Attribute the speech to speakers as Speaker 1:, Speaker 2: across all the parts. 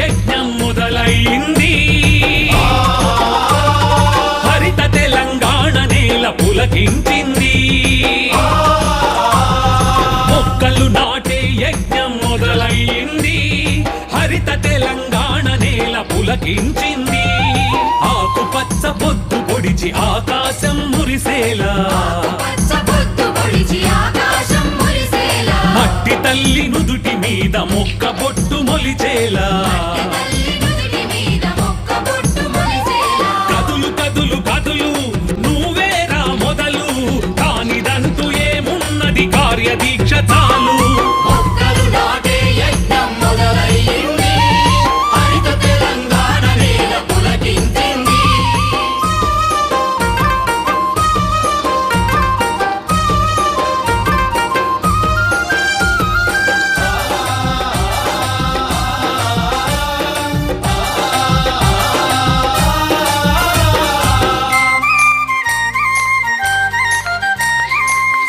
Speaker 1: యజ్ఞం మొదలైంది. హరిత తెలంగాణ నేల పులకించింది. మొక్కలు నాటే యజ్ఞం మొదలైంది. హరిత తెలంగాణ నేల పులకించింది. ఆకుపచ్చ పొద్దు పొడిచి ఆకాశం మురిసేలా, మట్టి తల్లి నుదుటి మీద మొక్క బొట్టు మొలిచేలా, కదులు కదులు కదులు నువ్వేరా మొదలు, కానిదంటూ ఏమున్నది కార్యదీక్ష చాలు.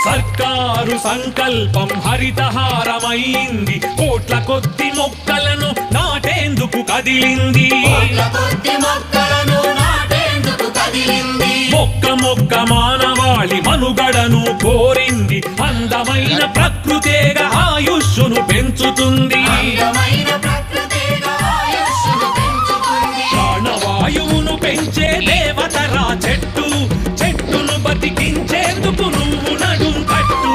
Speaker 1: సర్కారు సంకల్పం హరితహారమైంది. కోట్ల కొద్ది మొక్కలను నాటేందుకు కదిలింది. మొక్క మొక్క మానవాళి మనుగడను కోరింది. అందమైన ప్రకృతేగా ఆయుష్ను పెంచుతుంది. ప్రాణవాయువును పెంచే దేవతరా చెట్టు, చెట్టును బతికించేందుకు నువ్వు నడుం కట్టు.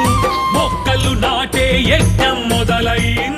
Speaker 1: మొక్కలు నాటే యజ్ఞం మొదలైంది.